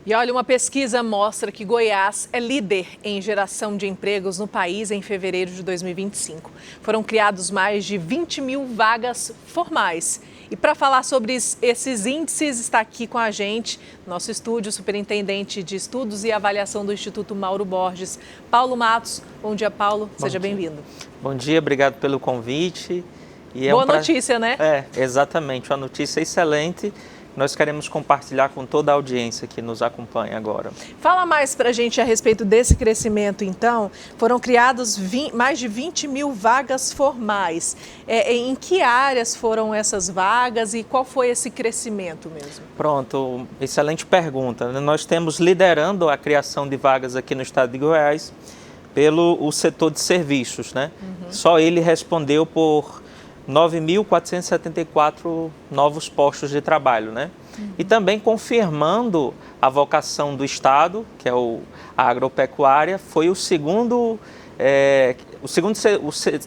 E olha, uma pesquisa mostra que Goiás é líder em geração de empregos no país em fevereiro de 2025. Foram criados mais de 20 mil vagas formais. E para falar sobre esses índices, está aqui com a gente, nosso estúdio, o superintendente de estudos e avaliação do Instituto Mauro Borges, Paulo Matos. Bom dia, Paulo. Seja bem-vindo. Bom dia, obrigado pelo convite. E boa notícia, né? Exatamente, uma notícia excelente. Nós queremos compartilhar com toda a audiência que nos acompanha agora. Fala mais para a gente a respeito desse crescimento, então. Foram criados mais de 20 mil vagas formais. Em que áreas foram essas vagas e qual foi esse crescimento mesmo? Pronto, excelente pergunta. Nós temos liderando a criação de vagas aqui no estado de Goiás pelo setor de serviços, né? Só ele respondeu por 9.474 novos postos de trabalho, né? E também confirmando a vocação do Estado, que é a agropecuária, foi o segundo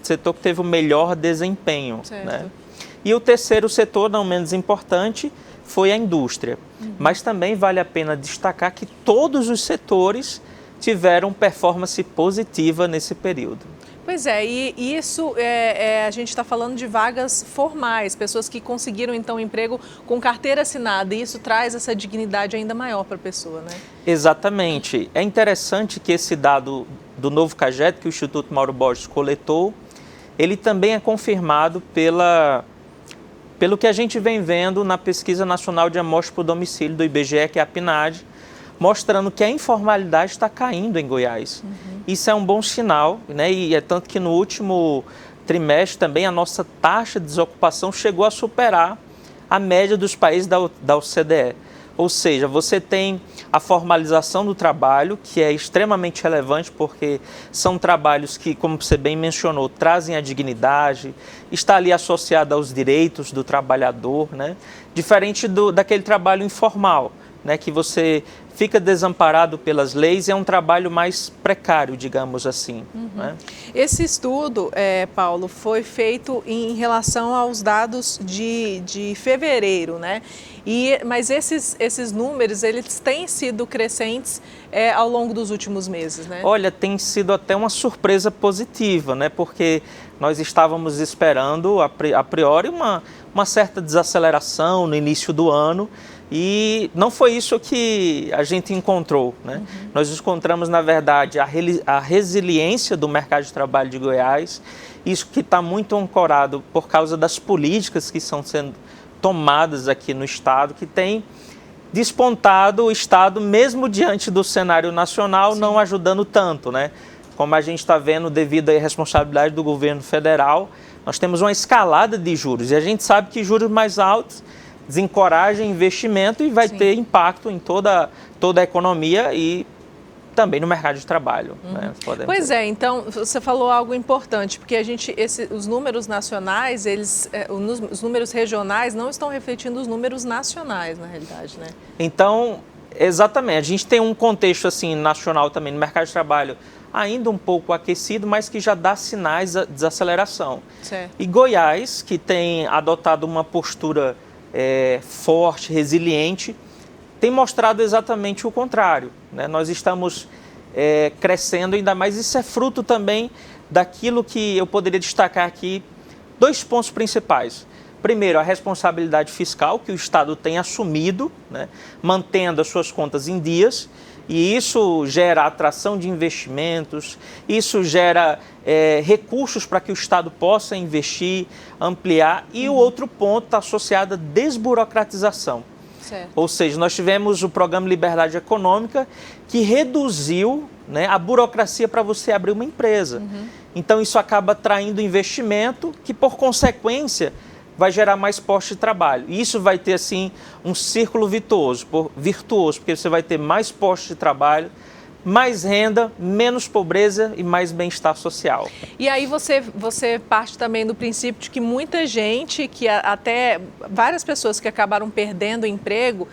setor que teve o melhor desempenho, né? E o terceiro setor, não menos importante, foi a indústria. Mas também vale a pena destacar que todos os setores tiveram performance positiva nesse período. Pois é, e isso a gente está falando de vagas formais, pessoas que conseguiram então emprego com carteira assinada, e isso traz essa dignidade ainda maior para a pessoa, né? Exatamente. É interessante que esse dado do novo CAGED, que o Instituto Mauro Borges coletou, ele também é confirmado pelo que a gente vem vendo na Pesquisa Nacional de Amostra por Domicílio do IBGE, que é a PNAD, mostrando que a informalidade está caindo em Goiás. Isso é um bom sinal, né? E é tanto que no último trimestre também a nossa taxa de desocupação chegou a superar a média dos países da OCDE. Ou seja, você tem a formalização do trabalho, que é extremamente relevante porque são trabalhos que, como você bem mencionou, trazem a dignidade, está ali associado aos direitos do trabalhador, né? Diferente daquele trabalho informal, né, que você fica desamparado pelas leis, é um trabalho mais precário, digamos assim. Né? Esse estudo, Paulo, foi feito em relação aos dados de fevereiro, né? Mas esses números, eles têm sido crescentes ao longo dos últimos meses, né? Olha, tem sido até uma surpresa positiva, né? Porque nós estávamos esperando, a priori, uma certa desaceleração no início do ano, e não foi isso que a gente encontrou, né? Nós encontramos, na verdade, a resiliência do mercado de trabalho de Goiás, isso que está muito ancorado por causa das políticas que estão sendo tomadas aqui no Estado, que tem despontado o Estado, mesmo diante do cenário nacional, Sim. não ajudando tanto, né? Como a gente está vendo, devido à responsabilidade do governo federal, nós temos uma escalada de juros, e a gente sabe que juros mais altos desencoraja investimento e vai Sim. ter impacto em toda a economia e também no mercado de trabalho. Né? Pois é, então você falou algo importante, porque os números nacionais, os números regionais não estão refletindo os números nacionais, na realidade, né? Então, exatamente, a gente tem um contexto assim, nacional também no mercado de trabalho ainda um pouco aquecido, mas que já dá sinais de desaceleração. Certo. E Goiás, que tem adotado uma postura forte, resiliente, tem mostrado exatamente o contrário, né? Nós estamos crescendo ainda mais, isso é fruto também daquilo que eu poderia destacar aqui, 2 pontos principais. Primeiro, a responsabilidade fiscal que o Estado tem assumido, né? Mantendo as suas contas em dias, e isso gera atração de investimentos, isso gera recursos para que o Estado possa investir, ampliar. E o outro ponto está associado à desburocratização. Certo. Ou seja, nós tivemos o programa Liberdade Econômica, que reduziu, né, a burocracia para você abrir uma empresa. Então isso acaba atraindo investimento que, por consequência, vai gerar mais postos de trabalho. E isso vai ter, assim, um círculo virtuoso, porque você vai ter mais postos de trabalho, mais renda, menos pobreza e mais bem-estar social. E aí você parte também do princípio de que muita gente, que até várias pessoas que acabaram perdendo o emprego,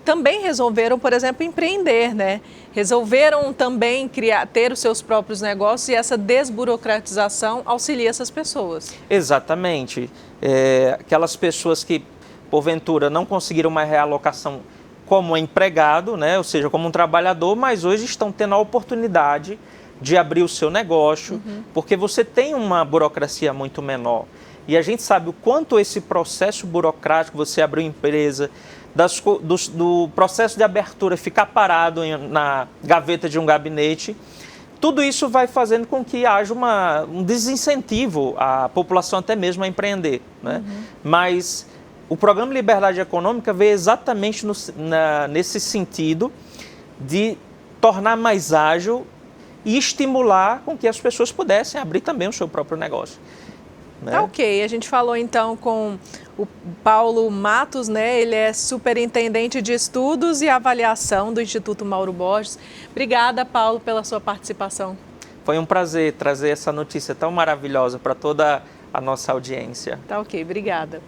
também resolveram, por exemplo, empreender, né? Resolveram também ter os seus próprios negócios, e essa desburocratização auxilia essas pessoas. Exatamente. Aquelas pessoas que, porventura, não conseguiram uma realocação como empregado, né? Ou seja, como um trabalhador, mas hoje estão tendo a oportunidade de abrir o seu negócio, porque você tem uma burocracia muito menor. E a gente sabe o quanto esse processo burocrático, você abrir uma empresa, do processo de abertura ficar parado na gaveta de um gabinete, tudo isso vai fazendo com que haja um desincentivo à população até mesmo a empreender, né? Mas o Programa Liberdade Econômica veio exatamente nesse sentido de tornar mais ágil e estimular com que as pessoas pudessem abrir também o seu próprio negócio, né? Tá ok, a gente falou então com o Paulo Matos, né? Ele é superintendente de estudos e avaliação do Instituto Mauro Borges. Obrigada, Paulo, pela sua participação. Foi um prazer trazer essa notícia tão maravilhosa para toda a nossa audiência. Tá ok, obrigada.